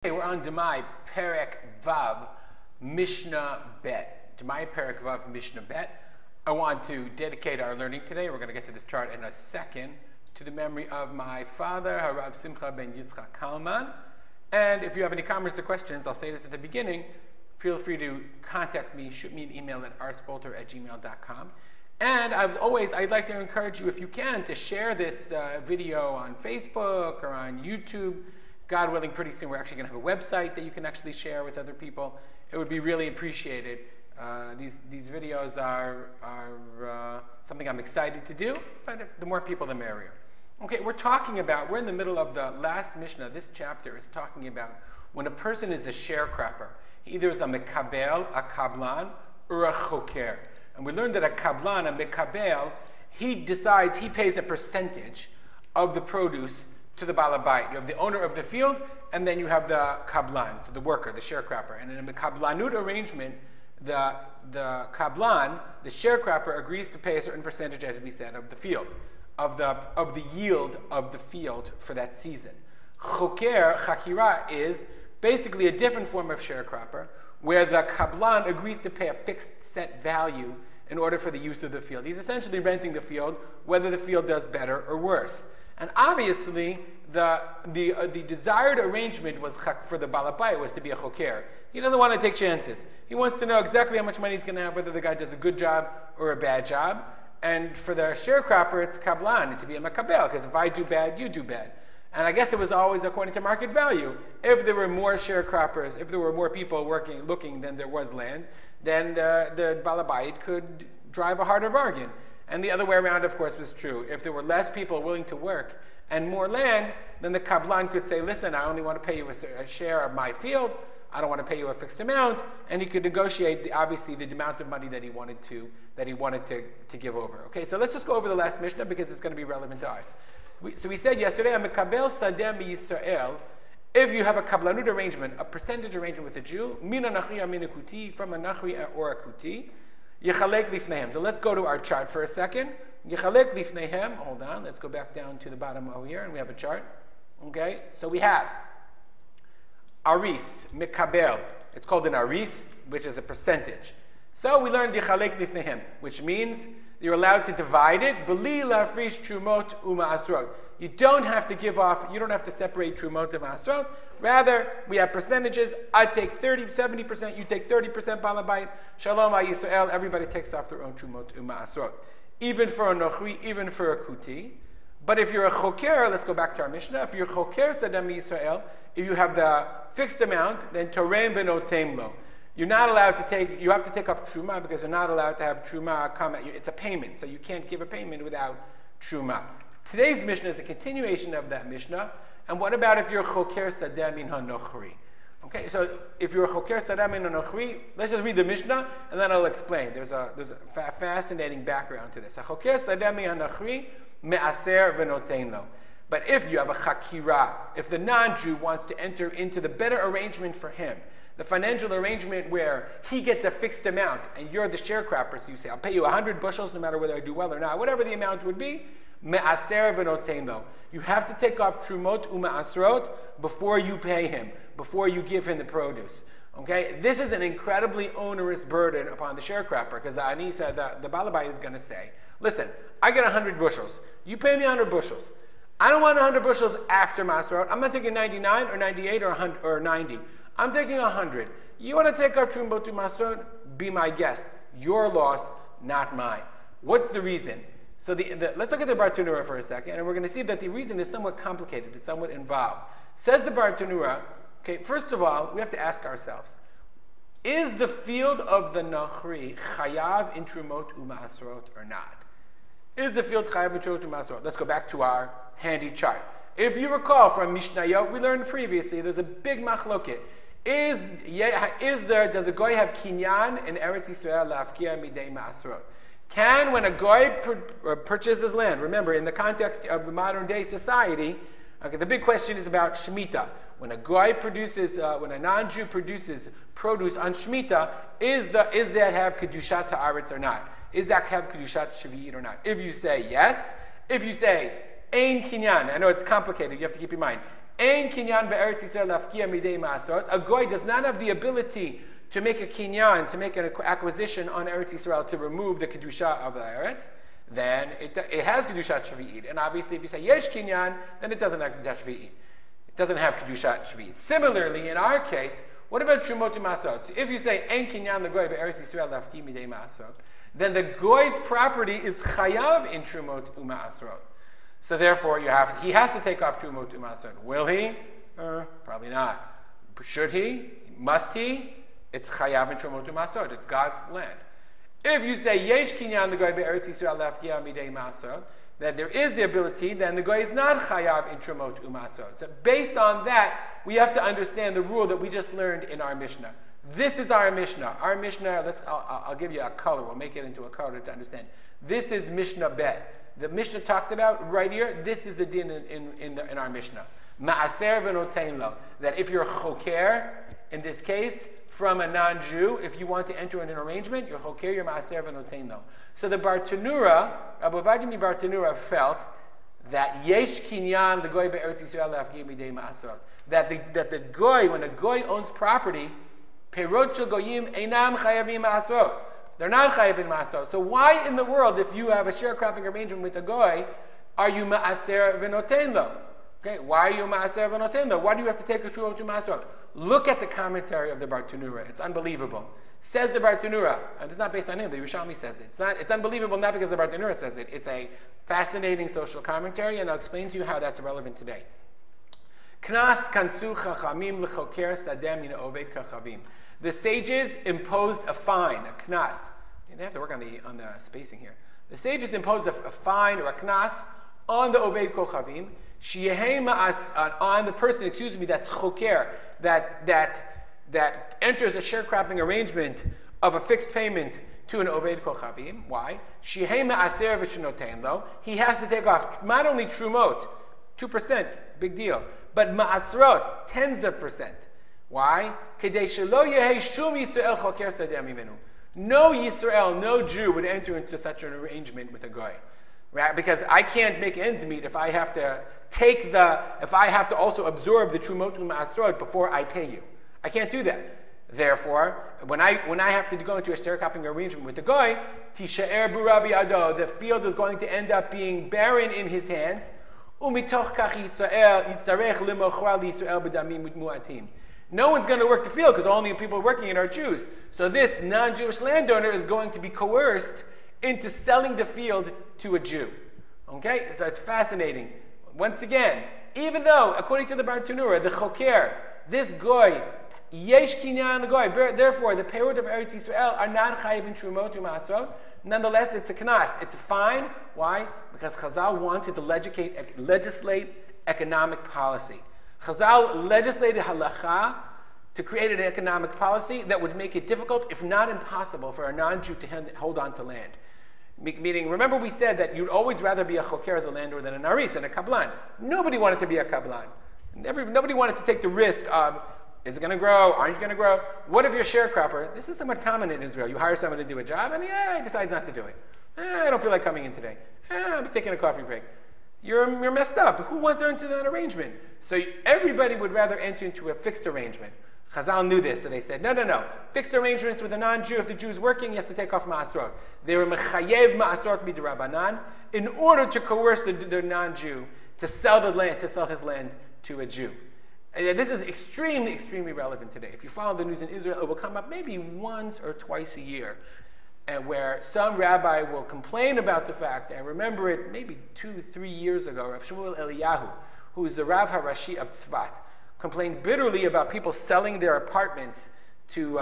Okay, we're on Demai, Perek Vav, Mishnah Bet. Demai, Perek Vav, Mishnah Bet. I want to dedicate our learning today, we're going to get to this chart in a second, to the memory of my father, Harav Simcha ben Yitzchak Kalman. And if you have any comments or questions, I'll say this at the beginning, feel free to contact me, shoot me an email at rspolter@gmail.com. And as always, I'd like to encourage you, if you can, to share this video on Facebook or on YouTube. God willing, pretty soon we're actually going to have a website that you can actually share with other people. It would be really appreciated. These videos are something I'm excited to do, but the more people, the merrier. Okay, we're in the middle of the last Mishnah. This chapter is talking about when a person is a sharecropper. He either is a mekabel, a kablan, or a choker. And we learned that a kablan, a mekabel, he pays a percentage of the produce to the balabait. You have the owner of the field, and then you have the kablan, so the worker, the sharecropper. And in a kablanut arrangement, the kablan, the sharecropper, agrees to pay a certain percentage, as we said, of the field, of the yield of the field for that season. Choker, chakira, is basically a different form of sharecropper, where the kablan agrees to pay a fixed set value in order for the use of the field. He's essentially renting the field, whether the field does better or worse. And obviously, the desired arrangement was for the balabait was to be a choker. He doesn't want to take chances. He wants to know exactly how much money he's going to have, whether the guy does a good job or a bad job. And for the sharecropper, it's kablan, to be a makabel, because if I do bad, you do bad. And I guess it was always according to market value. If there were more sharecroppers, if there were more people looking than there was land, then the balabait could drive a harder bargain. And the other way around, of course, was true. If there were less people willing to work and more land, then the kablan could say, listen, I only want to pay you a share of my field. I don't want to pay you a fixed amount. And he could negotiate, obviously, the amount of money that he wanted to give over. Okay, so let's just go over the last Mishnah because it's going to be relevant to ours. So we said yesterday, Mekabel Sadeh Yisrael, if you have a kablanut arrangement, a percentage arrangement with a Jew, mina nachri mina kuti, from a nachri or a kuti, Yechalek lifnehem. So let's go to our chart for a second. Yechalek lifnehem. Hold on. Let's go back down to the bottom over here, and we have a chart. Okay. So we have aris mikabel. It's called an aris, which is a percentage. So we learned yechalek lifnehem, which means you're allowed to divide it. Beli lafrish trumot u'ma'asrot. You don't have to give off. You don't have to separate trumot and ma'asrot. Rather, we have percentages. I take 70%. You take 30%. Balabait. Shalom Yisrael. Everybody takes off their own trumot u'ma'asrot. Even for a nochri, even for a kuti. But if you're a choker, let's go back to our Mishnah. If you're a choker sadam Yisrael, if you have the fixed amount, then torem benotem lo. You're not allowed to take. You have to take up truma because you're not allowed to have truma come at you. It's a payment, so you can't give a payment without truma. Today's Mishnah is a continuation of that Mishnah. And what about if you're choker sadeh min hanochri? Okay, so if you're choker sadeh min hanochri, let's just read the Mishnah and then I'll explain. There's a fascinating background to this. A choker sadeh min hanochri me'aser v'notein lo. But if you have a chakira, if the non-Jew wants to enter into the better arrangement for him, the financial arrangement where he gets a fixed amount and you're the sharecropper, so you say, I'll pay you 100 bushels no matter whether I do well or not, whatever the amount would be, me'aser v'notein lo. You have to take off trumot u'ma'asrot before you pay him, before you give him the produce. Okay, this is an incredibly onerous burden upon the sharecropper because the anisa, the balabait is going to say, listen, I get 100 bushels. You pay me 100 bushels. I don't want 100 bushels after Masrot. I'm not taking 99 or 98 or 100 or 90. I'm taking 100. You want to take up Trumot to Masrot? Be my guest. Your loss, not mine. What's the reason? So let's look at the Bar Tanura for a second, and we're going to see that the reason is somewhat complicated. It's somewhat involved. Says the Bar Tanura, okay, first of all, we have to ask ourselves, is the field of the Nachri chayav in Trumot u'ma'asrot or not? Is the field chayav in Trumot u'ma'asrot? Let's go back to our handy chart. If you recall from Mishnayot, we learned previously, there's a big machloket. Does a goy have kinyan in Eretz Yisrael la'afkia midei ma'asrot? Can, when a goy purchases land, remember, in the context of the modern day society, okay, the big question is about Shemitah. When a goy produces, when a non-Jew produces produce on Shemitah, is that have kedushat haaretz or not? Is that have kedushat shvi'it or not? If you say yes, if you say ein kinyan, I know it's complicated, you have to keep in mind. Ein kinyan be'eretz Yisrael lafkia midei ma'asot. A goy does not have the ability to make a kinyan, to make an acquisition on Eretz Yisrael to remove the kedusha of the Eretz. Then it has kedushat shvi'it. And obviously, if you say yesh kinyan, then it doesn't have kedushat shvi'it. It doesn't have kedushat shvi'it. Similarly, in our case, what about trumot u'masot? So if you say ein kinyan legoy be'eretz Yisrael lafki midei ma'asot, then the goy's property is chayav in trumot u'masot. So therefore, he has to take off trumot u'masot. Will he? Probably not. Should he? Must he? It's chayav in trumot u'masot. It's God's land. If you say yesh kinyan legoy be'eretz Yisrael lafki midei ma'asot, that there is the ability, then the goy is not chayav in trumot u'masot. So based on that, we have to understand the rule that we just learned in our Mishnah. This is our Mishnah. Our Mishnah, I'll give you a color. We'll make it into a color to understand. This is Mishnah Bet. The Mishnah talks about right here, this is the din in our Mishnah. Ma'aser v'notein lo. That if you're choker, in this case, from a non-Jew, if you want to enter in an arrangement, you're choker, you're ma'aser v'notein lo. So the Bartanura, Abu Vajimi Bartanura felt that yesh kinyan the goy be'eretz Yisrael lafgi midei ma'asot. That the goy, when a goy owns property, perot shel goyim einam chayavim ma'asot. They're not chayavim ma'asot. So why in the world, if you have a sharecropping arrangement with a goy, are you ma'aser v'notein lo? Okay, why are you ma'aser v'notein lo? Why do you have to take a true to ma'asot? Look at the commentary of the Bartanura. It's unbelievable. Says the Bartanura, and this is not based on him, the Yerushalmi says it. It's unbelievable not because the Bartanura says it. It's a fascinating social commentary, and I'll explain to you how that's relevant today. Knas kansu chachamim l'choker sadem min oved kachavim. The sages imposed a fine, a knas. They have to work on the spacing here. The sages imposed a fine or a knas on the oved kochavim, on the person, that's choker, that enters a sharecropping arrangement of a fixed payment to an oved kochavim. Why? Shehei ma'aser v'shenotein lo. He has to take off not only trumot, 2%, big deal, but ma'asrot, tens of percent. Why? Kedei shelo yehei shum Yisrael choker sadeh mimenu. No Yisrael, no Jew would enter into such an arrangement with a goy. Right? Because I can't make ends meet if I have to also absorb the trumot u'ma'asrot before I pay you. I can't do that. Therefore, when I have to go into a sharecropping arrangement with the goy, tishaer burabi ado, the field is going to end up being barren in his hands. Umitoch kach Yisrael yitzarech limochra liYisrael b'damim mu'atim. No one's going to work the field because only people working it are Jews. So this non-Jewish landowner is going to be coerced into selling the field to a Jew. Okay? So it's fascinating. Once again, even though, according to the Bartanura, the choker, this goy, yesh kinyan the goy, therefore the perot of Eretz Yisrael are not chayiv in trumot u'ma'asrot. Nonetheless, it's a knas. It's a fine. Why? Because Chazal wanted to legislate economic policy. Chazal legislated halacha to create an economic policy that would make it difficult, if not impossible, for a non-Jew to hold on to land. Meaning, remember we said that you'd always rather be a choker as a landlord than an aris, than a kablan. Nobody wanted to be a kablan. Nobody wanted to take the risk of, is it going to grow? Aren't you going to grow? What if you're a sharecropper? This is somewhat common in Israel. You hire someone to do a job, and he decides not to do it. I don't feel like coming in today. I'm taking a coffee break. You're messed up. Who wants to enter that arrangement? So everybody would rather enter into a fixed arrangement. Chazal knew this, so they said, no. Fixed arrangements with a non-Jew, if the Jew is working, he has to take off ma'asrot. They were mechayev ma'asrot midrabanan in order to coerce the non-Jew to sell the land, to sell his land to a Jew. And this is extremely, extremely relevant today. If you follow the news in Israel, it will come up maybe once or twice a year, where some rabbi will complain about the fact, I remember it maybe 2-3 years ago, Rav Shmuel Eliyahu, who is the Rav Harashi of Tzfat, complained bitterly about people selling their apartments to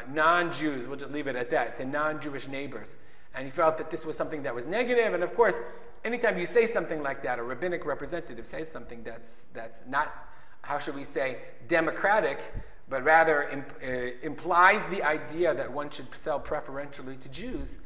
non-Jews, we'll just leave it at that, to non-Jewish neighbors. And he felt that this was something that was negative, and of course, anytime you say something like that, a rabbinic representative says something that's not, how should we say, democratic, but rather implies the idea that one should sell preferentially to Jews,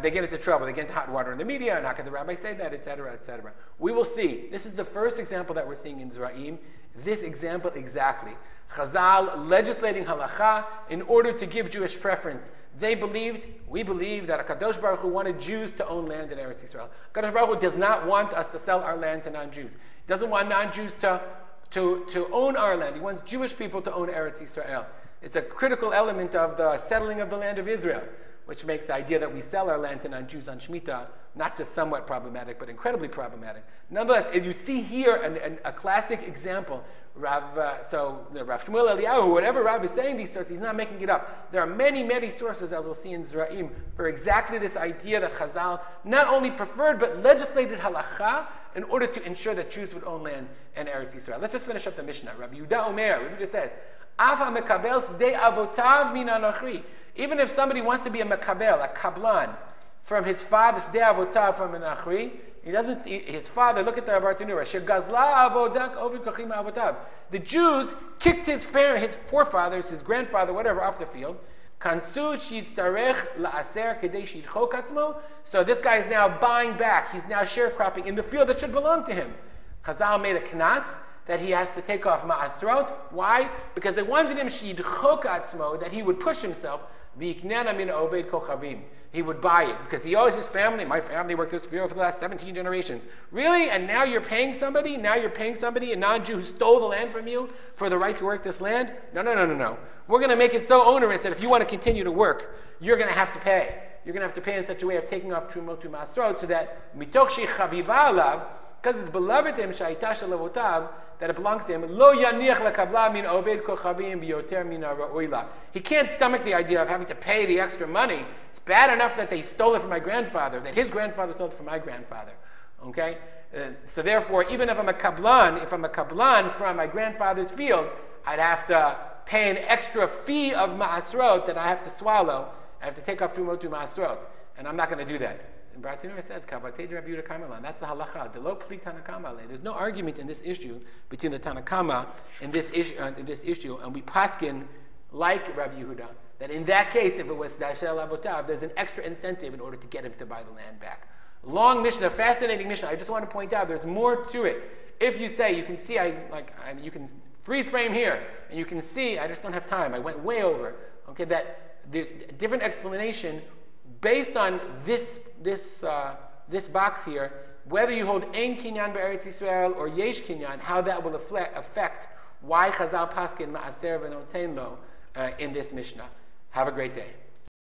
they get into trouble. They get into hot water in the media, and how can the rabbi say that, etc., etc. We will see. This is the first example that we're seeing in Zra'im. This example exactly. Chazal legislating halacha in order to give Jewish preference. We believe that HaKadosh Baruch Hu wanted Jews to own land in Eretz Yisrael. HaKadosh Baruch Hu does not want us to sell our land to non-Jews. He doesn't want non-Jews to own our land. He wants Jewish people to own Eretz Yisrael. It's a critical element of the settling of the land of Israel, which makes the idea that we sell our land to non-Jews on Shemitah not just somewhat problematic, but incredibly problematic. Nonetheless, you see here a classic example. Rav Shmuel Eliyahu, whatever Rav is saying these sorts, he's not making it up. There are many, many sources, as we'll see in Zra'im, for exactly this idea that Chazal not only preferred, but legislated halacha in order to ensure that Jews would own land in Eretz Yisrael. Let's just finish up the Mishnah. Rabbi Yehuda Omer, Rabbi Yehuda says, Av ha-mekabel sdei avotav min anochri. Even if somebody wants to be a mekabel, a kablan, from his father, sdei avotav, from an achri, his father, look at the Bartanura, shegazla avodak ovid kochim avotav. The Jews kicked his forefathers, his grandfather, whatever, off the field. Kansu shitztarech la'aser kedei shidchok atzmo. So this guy is now buying back. He's now sharecropping in the field that should belong to him. Chazal made a knas that he has to take off ma'asrot. Why? Because they wanted him shidchok atzmo, that he would push himself. V'iknena min oved kochavim. He would buy it because he owes his family. My family worked this field for the last 17 generations. Really? And now you're paying somebody? Now you're paying somebody, a non-Jew who stole the land from you for the right to work this land? No. We're going to make it so onerous that if you want to continue to work, you're going to have to pay. You're going to have to pay in such a way of taking off trumot to masrot so that mitoch shechaviva alav, because it's beloved to him, sha'itash levotav, that it belongs to him. Lo yaniach lekabla min oved kochavim biyoter min ha'ra'oila. He can't stomach the idea of having to pay the extra money. It's bad enough that they stole it from my grandfather, that his grandfather stole it from my grandfather. Okay? So therefore, even if I'm a kablan from my grandfather's field, I'd have to pay an extra fee of ma'asrot that I have to swallow. I have to take off trumot to ma'asrot. And I'm not going to do that. And Bartanura says, Kavatei Rabbi Yehuda Kamalan. That's the halacha. Delo pli Tanakama. There's no argument in this issue between the Tanakama in this issue, and we paskin like Rabbi Yehuda that in that case, if it was Dasher Avotav, there's an extra incentive in order to get him to buy the land back. Long Mishnah, fascinating Mishnah. I just want to point out there's more to it. If you say, you can see, you can freeze frame here, and you can see, I just don't have time. I went way over. Okay, that the different explanation. Based on this box here, whether you hold Ein Kinyan Be'eretz Yisrael or Yesh Kinyan, how that will affect why Chazal Paskin Ma'aser V'noten Lo in this Mishnah. Have a great day.